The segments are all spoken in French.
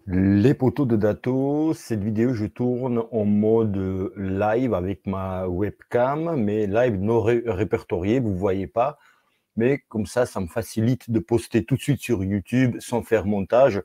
Les poteaux de Dato, cette vidéo, je tourne en mode live avec ma webcam, mais live non répertorié, vous voyez pas. Mais comme ça me facilite de poster tout de suite sur YouTube sans faire montage.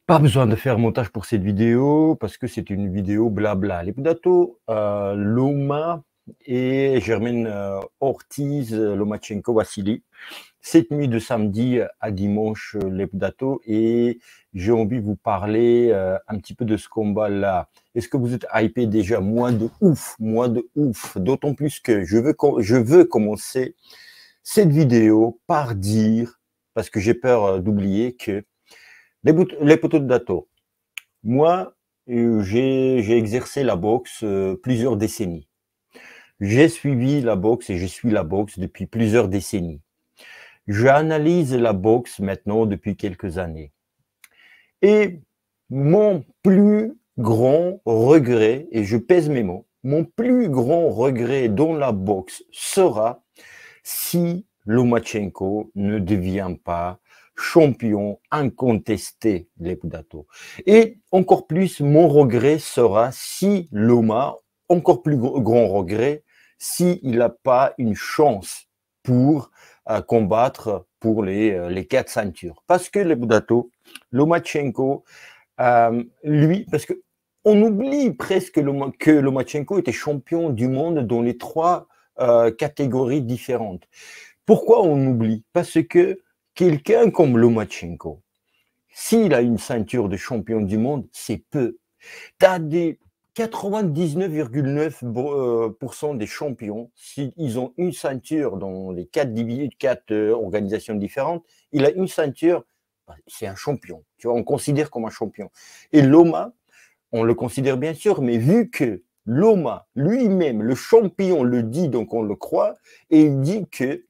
Pas besoin de faire montage pour cette vidéo parce que c'est une vidéo blabla. Les Dato, Loma et Germaine Ortiz, Lomachenko, Vassili. Cette nuit de samedi à dimanche, l'Hebdato, et j'ai envie de vous parler un petit peu de ce combat-là. Est-ce que vous êtes hypé déjà? Moi de ouf. D'autant plus que je veux commencer cette vidéo par dire, parce que j'ai peur d'oublier, que les poteaux de Dato, moi, j'ai exercé la boxe plusieurs décennies. J'ai suivi la boxe et je suis la boxe depuis plusieurs décennies. J'analyse la boxe maintenant depuis quelques années. Et mon plus grand regret, et je pèse mes mots, mon plus grand regret dans la boxe sera si Lomachenko ne devient pas champion incontesté l'Hebdato. Et encore plus, mon regret sera si Loma, encore plus grand regret, s'il n'a pas une chance pour combattre pour les 4 ceintures. Parce que l'Hebdato, Lomachenko, lui, parce que on oublie presque que Lomachenko était champion du monde dans les 3 catégories différentes. Pourquoi on oublie? Parce que quelqu'un comme Lomachenko, s'il a une ceinture de champion du monde, c'est peu. Tu as des 99,9% des champions, s'ils ont une ceinture dans les 4 organisations différentes, il a une ceinture, c'est un champion. Tu vois, on considère comme un champion. Et Loma, on le considère bien sûr, mais vu que Loma lui-même, le champion, le dit, donc on le croit, et il dit que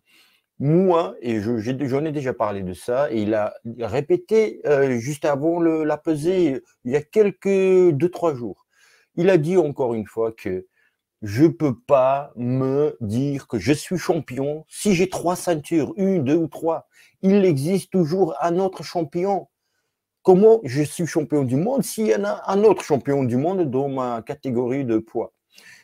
moi, et j'en ai déjà parlé de ça, et il a répété juste avant la pesée, il y a quelques 2-3 jours. Il a dit encore une fois que je peux pas me dire que je suis champion si j'ai 3 ceintures, 1, 2 ou 3. Il existe toujours un autre champion. Comment je suis champion du monde s'il y en a un autre champion du monde dans ma catégorie de poids?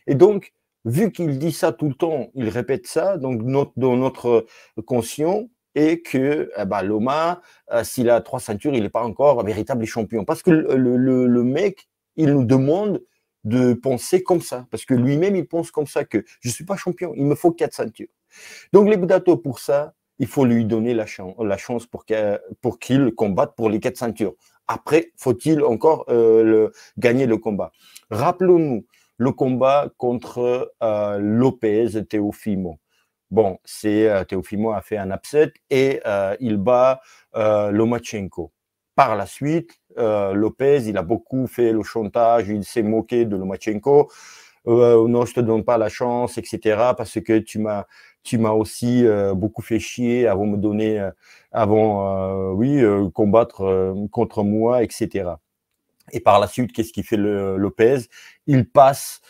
Et donc, vu qu'il dit ça tout le temps, il répète ça, donc dans notre conscient, et que Loma, s'il a 3 ceintures, il n'est pas encore un véritable champion. Parce que le mec, il nous demande de penser comme ça. Parce que lui-même, il pense comme ça, que je ne suis pas champion, il me faut 4 ceintures. Donc les Budato, pour ça, il faut lui donner la chance pour qu'il combatte pour les 4 ceintures. Après, faut-il encore gagner le combat? Rappelons-nous le combat contre Lopez Teofimo. Bon, Teofimo a fait un upset et il bat Lomachenko. Par la suite, Lopez, il a beaucoup fait le chantage, il s'est moqué de Lomachenko. Non, je te donne pas la chance, etc. Parce que tu m'as aussi beaucoup fait chier avant me donner, combattre contre moi, etc. Et par la suite, qu'est-ce qu'il fait Lopez? Il passe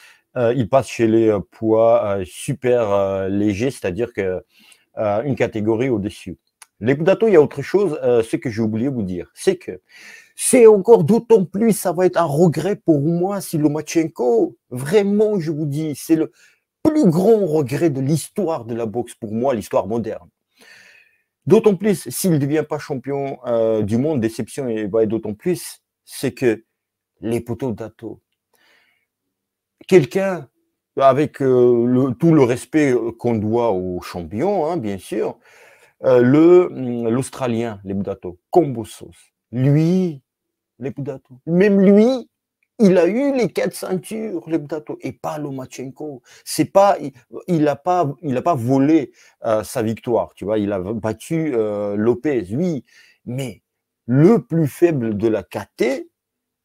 chez les poids super légers, c'est-à-dire que une catégorie au-dessus. Les Budato, il y a autre chose, ce que j'ai oublié de vous dire, c'est que c'est encore d'autant plus, ça va être un regret pour moi si Lomachenko, vraiment, je vous dis, c'est le plus grand regret de l'histoire de la boxe pour moi, l'histoire moderne. D'autant plus, s'il ne devient pas champion du monde, déception, et va être d'autant plus, c'est que les poteaux d'Ato, quelqu'un avec tout le respect qu'on doit aux champions, hein, bien sûr, l'Australien, les Budato, Combosos, lui, les Budato, même lui, il a eu les 4 ceintures, les Budato, et pas Lomachenko. C'est pas, il a pas volé sa victoire, tu vois, il a battu Lopez, oui, mais le plus faible de la KT,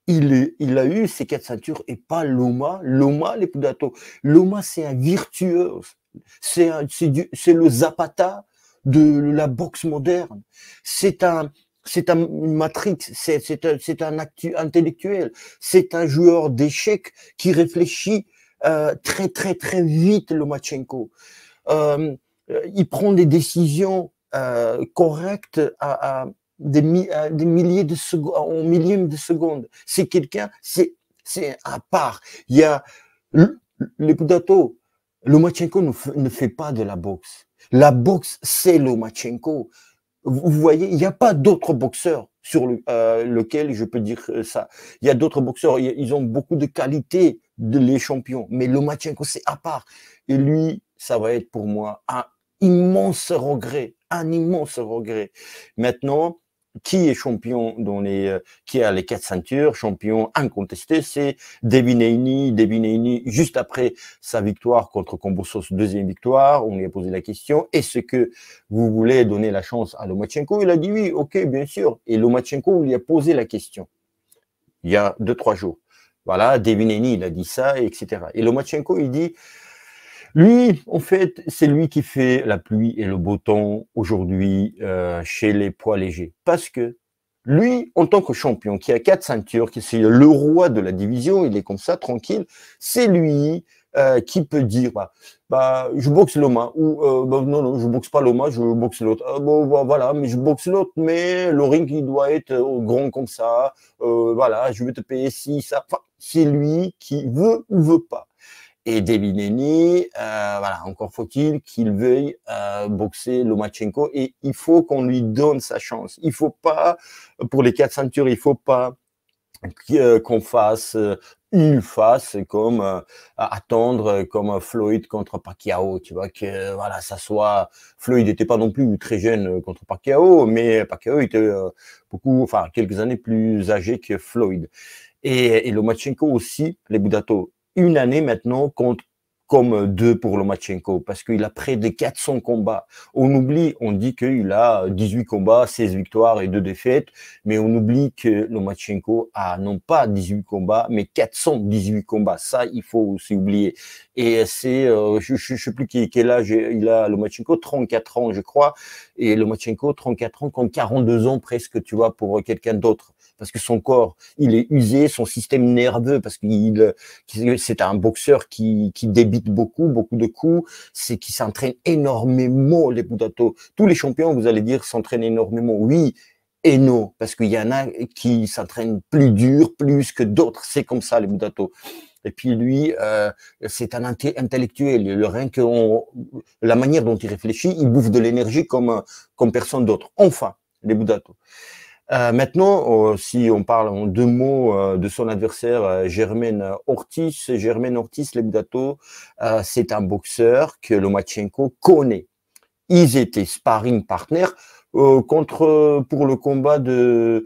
il a eu ses 4 ceintures et pas Loma. Loma, les Pudato. Loma, c'est un virtuose. C'est le Zapata de la boxe moderne. C'est un Matrix. C'est un intellectuel. C'est un joueur d'échecs qui réfléchit très, très, très vite, Lomachenko. Il prend des décisions correctes des milliers de secondes, en millième de seconde. C'est quelqu'un, c'est à part. Il y a les Budato. Lomachenko ne fait pas de la boxe. La boxe, c'est Lomachenko. Vous voyez, il n'y a pas d'autres boxeurs sur lequel je peux dire ça. Il y a d'autres boxeurs, ils ont beaucoup de qualités, les champions, mais Lomachenko, c'est à part. Et lui, ça va être pour moi un immense regret, un immense regret. Maintenant, qui est champion qui a les 4 ceintures, champion incontesté, c'est Devin Haney. Devin Haney, juste après sa victoire contre Kambosos, deuxième victoire, on lui a posé la question, est-ce que vous voulez donner la chance à Lomachenko? Il a dit oui, ok, bien sûr. Et Lomachenko lui a posé la question il y a 2-3 jours. Voilà, Devin Haney, il a dit ça, etc. Et Lomachenko, il dit, lui, en fait, c'est lui qui fait la pluie et le beau temps aujourd'hui chez les poids légers. Parce que lui, en tant que champion, qui a 4 ceintures, qui c'est le roi de la division, il est comme ça, tranquille, c'est lui qui peut dire, je boxe Loma, ou non, je boxe pas Loma, je boxe l'autre. Voilà, mais je boxe l'autre, mais le ring, il doit être grand comme ça, voilà, je vais te payer ci, ça. Enfin, c'est lui qui veut ou veut pas. Et Devin Haney, voilà, encore faut-il qu'il veuille boxer Lomachenko et il faut qu'on lui donne sa chance. Il faut pas, pour les 4 ceintures, il faut pas qu'on fasse une face comme attendre comme Floyd contre Pacquiao, tu vois, que voilà, ça soit Floyd n'était pas non plus très jeune contre Pacquiao, mais Pacquiao était quelques années plus âgé que Floyd. Et Lomachenko aussi, les Budato, une année maintenant contre comme 2 pour Lomachenko, parce qu'il a près de 400 combats. On dit qu'il a 18 combats, 16 victoires et 2 défaites, mais on oublie que Lomachenko a non pas 18 combats, mais 418 combats. Ça, il faut aussi oublier. Et c'est, je sais plus quel âge il a, Lomachenko, 34 ans, je crois, et Lomachenko, 34 ans, contre 42 ans presque, tu vois, pour quelqu'un d'autre. Parce que son corps, il est usé, son système nerveux, parce c'est un boxeur qui débite beaucoup de coups, c'est qui s'entraîne énormément, les Budato. Tous les champions, vous allez dire, s'entraînent énormément. Oui et non, parce qu'il y en a qui s'entraînent plus dur, plus que d'autres. C'est comme ça, les Budato. Et puis lui, c'est un intellectuel. Rien que la manière dont il réfléchit, il bouffe de l'énergie comme personne d'autre. Enfin, les Budato. Maintenant, si on parle en 2 mots de son adversaire, Germaine Ortiz, les Budato, c'est un boxeur que Lomachenko connaît. Ils étaient sparring partners pour le combat de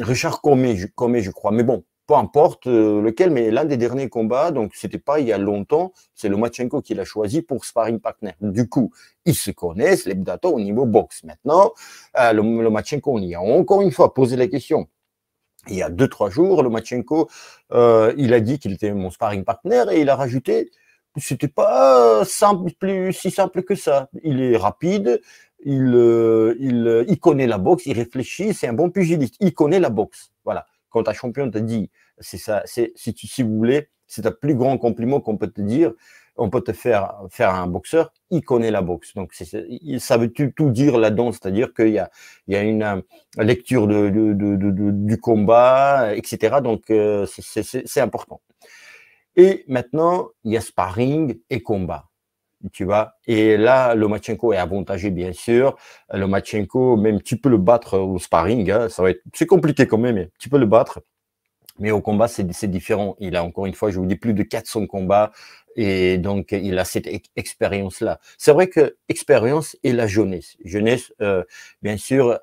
Richard Comey, je crois. Mais bon, peu importe lequel, mais l'un des derniers combats, donc c'était pas il y a longtemps, c'est Lomachenko qui l'a choisi pour sparring partner. Du coup, ils se connaissent, les Budato, au niveau boxe. Maintenant, Lomachenko, on y a encore une fois posé la question. Il y a 2-3 jours, Lomachenko, il a dit qu'il était mon sparring partner et il a rajouté, c'était pas si simple que ça. Il est rapide, il connaît la boxe, il réfléchit, c'est un bon pugiliste, il connaît la boxe. Voilà. Quand un champion te dit, c'est ça, si vous voulez, c'est le plus grand compliment qu'on peut te dire, on peut te faire un boxeur, il connaît la boxe. Donc, ça veut tout dire là-dedans, c'est-à-dire qu'il y a une lecture du combat, etc. Donc, c'est important. Et maintenant, il y a sparring et combat. Tu vois, et là, Lomachenko est avantagé, bien sûr. Lomachenko, même tu peux le battre au sparring, hein, c'est compliqué quand même, mais tu peux le battre. Mais au combat, c'est différent. Il a encore une fois, je vous dis, plus de 400 combats, et donc il a cette expérience-là. C'est vrai que expérience et la jeunesse, bien sûr,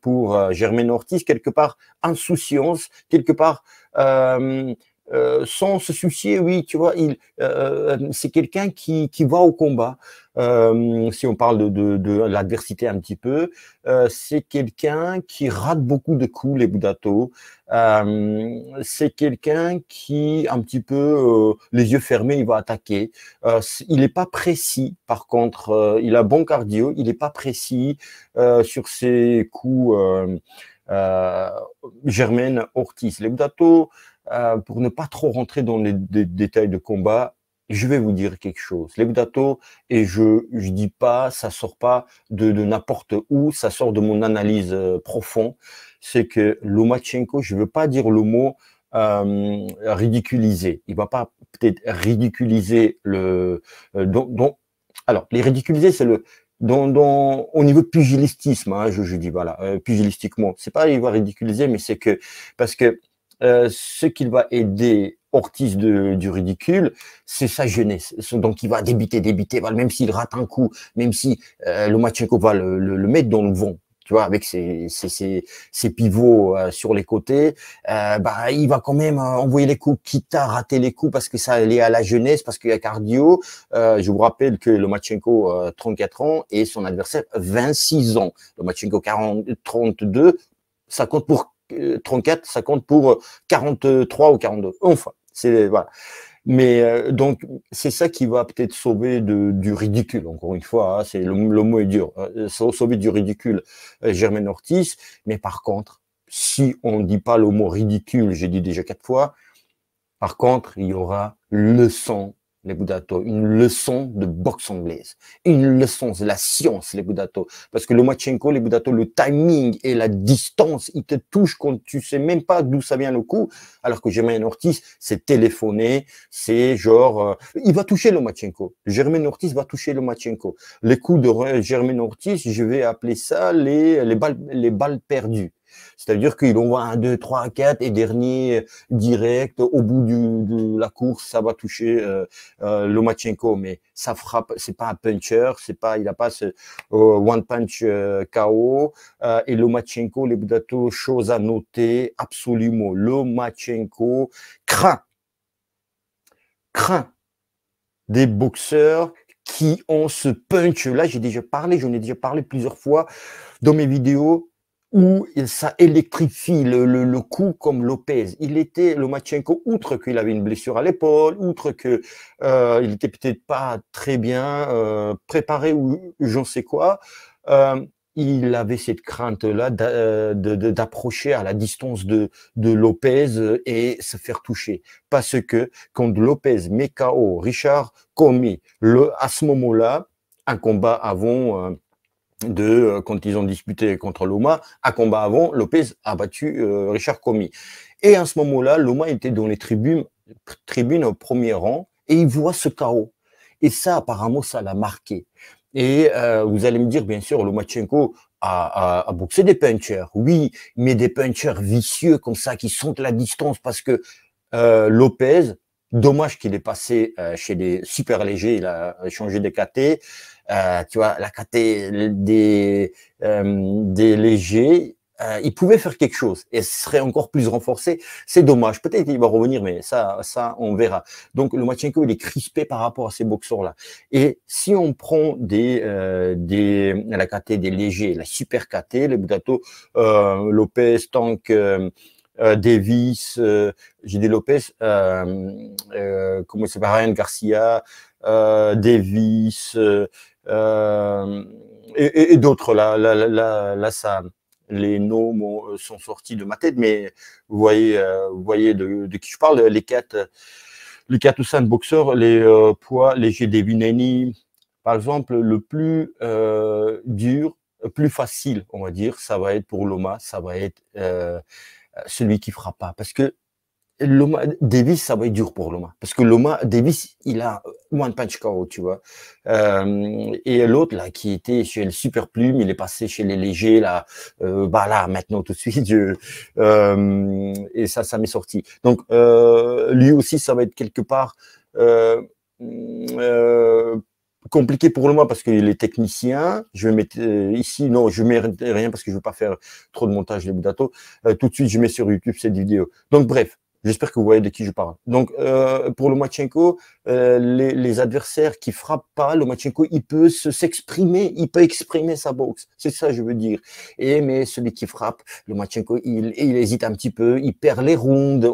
pour Germaine Ortiz, quelque part insouciance, quelque part sans se soucier, oui, tu vois, c'est quelqu'un qui va au combat. Si on parle de l'adversité un petit peu, c'est quelqu'un qui rate beaucoup de coups, les Budato. C'est quelqu'un qui, un petit peu, les yeux fermés, il va attaquer. Il n'est pas précis, par contre, il a bon cardio, il n'est pas précis sur ses coups. Germaine Ortiz, les Budato, pour ne pas trop rentrer dans les détails de combat, je vais vous dire quelque chose. Les Budato, et je dis pas, ça sort pas de n'importe où, ça sort de mon analyse profonde. C'est que Lomachenko, je veux pas dire le mot ridiculiser. Il va pas peut-être ridiculiser alors, les ridiculiser, c'est au niveau de pugilistisme, hein, je dis voilà, pugilistiquement. C'est pas il va ridiculiser, mais c'est que parce que ce qu'il va aider Ortiz du ridicule, c'est sa jeunesse. Donc il va débiter, voilà, même s'il rate un coup, même si Lomachenko va le mettre dans le vent, tu vois, avec ses pivots sur les côtés, bah il va quand même envoyer les coups, quitte à rater les coups parce que ça est lié à la jeunesse, parce qu'il y a cardio. Je vous rappelle que Lomachenko 34 ans et son adversaire 26 ans. Lomachenko 32, ça compte pour 34, ça compte pour 43 ou 42. Enfin, c'est voilà. Mais donc c'est ça qui va peut-être sauver du ridicule. Encore une fois, hein, c'est le mot est dur. Sauver du ridicule Germaine Ortiz. Mais par contre, si on ne dit pas le mot ridicule, j'ai dit déjà 4 fois. Par contre, il y aura leçon les Budato, une leçon de boxe anglaise, une leçon de la science, les Budato. Parce que Lomachenko, les Budato, le timing et la distance, il te touche quand tu sais même pas d'où ça vient le coup, alors que Germaine Ortiz, c'est téléphoné, c'est genre, il va toucher Lomachenko. Germaine Ortiz va toucher Lomachenko. Les coups de Germaine Ortiz, je vais appeler ça les balles perdues. C'est-à-dire qu'il envoie 1, 2, 3, 4 et dernier direct au bout de la course, ça va toucher Lomachenko, mais ça frappe, c'est pas un puncher, c'est pas, il a pas ce one punch KO. Et Lomachenko, les Budato, chose à noter, absolument, Lomachenko craint des boxeurs qui ont ce punch-là. J'en ai déjà parlé plusieurs fois dans mes vidéos, où ça électrifie le coup comme Lopez. Lomachenko, outre qu'il avait une blessure à l'épaule, outre que il était peut-être pas très bien préparé ou j'en sais quoi, il avait cette crainte-là d'approcher à la distance de Lopez et se faire toucher. Parce que quand Lopez met KO Richard Commey, à ce moment-là, un combat avant quand ils ont disputé contre Loma, un combat avant, Lopez a battu Richard Commey. Et à ce moment-là, Loma était dans les tribunes au premier rang et il voit ce chaos. Et ça, apparemment, ça l'a marqué. Et vous allez me dire, bien sûr, Lomachenko a boxé des punchers. Oui, mais des punchers vicieux comme ça, qui sentent la distance parce que Lopez, dommage qu'il est passé chez des super légers, il a changé de KT. Tu vois, la KT des légers, il pouvait faire quelque chose et ce serait encore plus renforcé. C'est dommage. Peut-être qu'il va revenir, mais ça, on verra. Donc, Lomachenko, il est crispé par rapport à ces boxeurs-là. Et si on prend la KT des légers, la super KT, les Budato, Lopez, Tank, Davis, j'ai dit Lopez, comment c'est Ryan Garcia, Davis, et d'autres là ça les noms sont sortis de ma tête, mais vous voyez de qui je parle, les quatre ou cinq boxeurs, les poids légers des Vineni, par exemple, le plus dur, plus facile, on va dire, ça va être pour Loma, ça va être celui qui frappe pas, parce que Loma Davis, ça va être dur pour Loma. Parce que Davis, il a one punch KO, tu vois. Et l'autre, là, qui était chez le super plume, il est passé chez les légers, là, bah là, maintenant, tout de suite, et ça m'est sorti. Donc, lui aussi, ça va être quelque part, compliqué pour Loma parce qu'il est technicien. Je vais mettre ici, non, je mets rien parce que je veux pas faire trop de montage les Budato. Tout de suite, je mets sur YouTube cette vidéo. Donc, bref. J'espère que vous voyez de qui je parle. Donc, pour Lomachenko, les adversaires qui frappent pas, Lomachenko, il peut s'exprimer, il peut exprimer sa boxe. C'est ça, je veux dire. Mais celui qui frappe, Lomachenko, il hésite un petit peu, il perd les rounds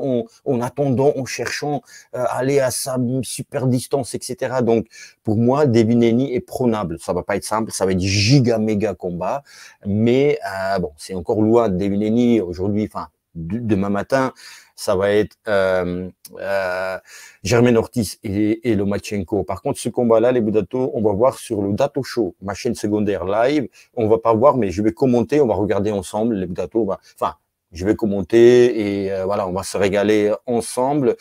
en attendant, en cherchant aller à sa super distance, etc. Donc, pour moi, Devineni est prenable. Ça va pas être simple, ça va être giga méga combat, mais bon, c'est encore loin de Devineni aujourd'hui. Enfin, demain matin. ça va être Germaine Ortiz et Lomachenko. Par contre, ce combat-là, les Budato, on va voir sur le Dato Show, ma chaîne secondaire live. On va pas voir, mais je vais commenter, on va regarder ensemble les Budato. Enfin, je vais commenter et voilà, on va se régaler ensemble.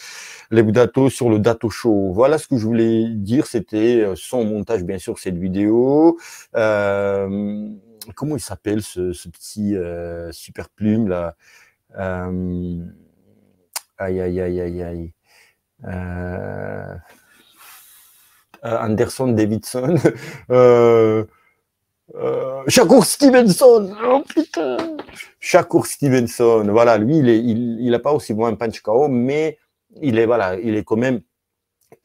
Les Budato sur le Dato Show. Voilà ce que je voulais dire. C'était sans montage, bien sûr, cette vidéo. Comment il s'appelle ce petit super plume là? Aïe, aïe, aïe, aïe, aïe. Anderson Davidson. Shakur Stevenson. Oh putain. Shakur Stevenson. Voilà, lui, il a pas aussi bon un punch KO, mais il est quand même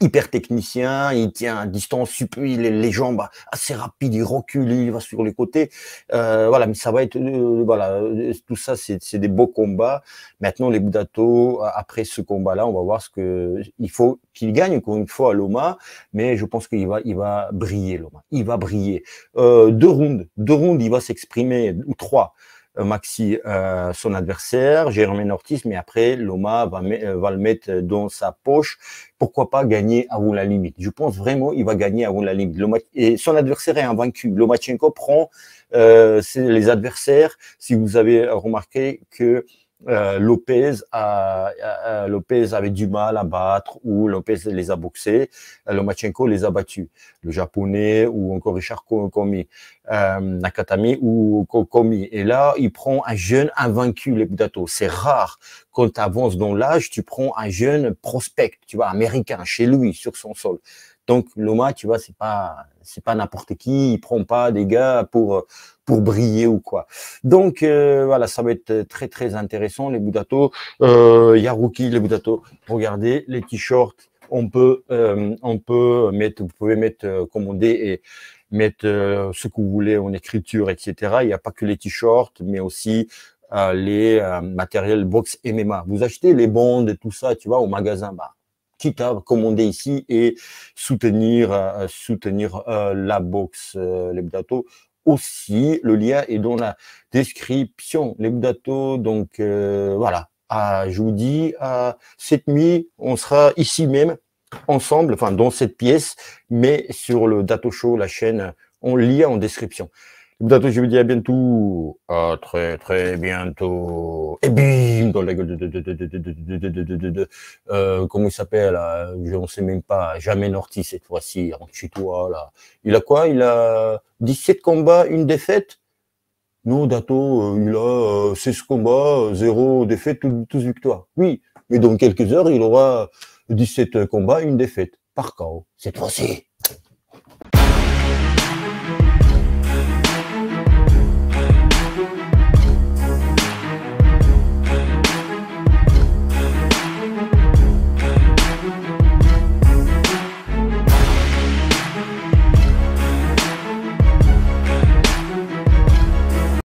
hyper technicien, il tient à distance, il a les jambes assez rapides, il recule, il va sur les côtés. Voilà, mais ça va être, voilà, tout ça, c'est des beaux combats. Maintenant, les Budato, après ce combat-là, on va voir il faut qu'il gagne encore une fois à Loma, mais je pense il va briller, Loma. Il va briller. 2 rounds, il va s'exprimer, ou 3. Maxi, son adversaire, Germaine Ortiz, mais après, Loma va le mettre dans sa poche. Pourquoi pas gagner avant la limite? Je pense vraiment il va gagner avant la limite. Et son adversaire est invaincu. Lomachenko prend les adversaires. Si vous avez remarqué que Lopez avait du mal à battre, ou Lopez les a boxés, Lomachenko les a battus. Le japonais, ou encore Richard Komi, Nakatami ou Komi. Et là, il prend un jeune invaincu, les Budato. C'est rare. Quand tu avances dans l'âge, tu prends un jeune prospect, tu vois, américain, chez lui, sur son sol. Donc, Loma, tu vois, c'est pas n'importe qui. Il prend pas des gars pour briller ou quoi. Donc, voilà, ça va être très, très intéressant, les Budato. Yaruki, les Budato. Regardez, les t-shirts, on peut mettre, vous pouvez mettre, commander et mettre ce que vous voulez en écriture, etc. Il n'y a pas que les t-shirts, mais aussi les matériels box MMA. Vous achetez les bandes et tout ça, tu vois, au magasin, quitte à commander ici et soutenir la boxe, les Budato. Aussi, le lien est dans la description, les Budato. Donc voilà, je vous dis, cette nuit, on sera ici même, ensemble, enfin dans cette pièce, mais sur le Dato Show, la chaîne, on lit en description. Dato, je vous dis à bientôt, à très très bientôt. Et bim, dans la gueule comment il s'appelle, je ne sais même pas, Germaine Ortiz cette fois-ci, rentre chez toi là. Il a quoi? Il a 17 combats, 1 défaite? Non, Dato, il a 16 combats, 0 défaite, 12 victoires. Oui, mais dans quelques heures, il aura 17 combats, 1 défaite, par KO, cette fois-ci.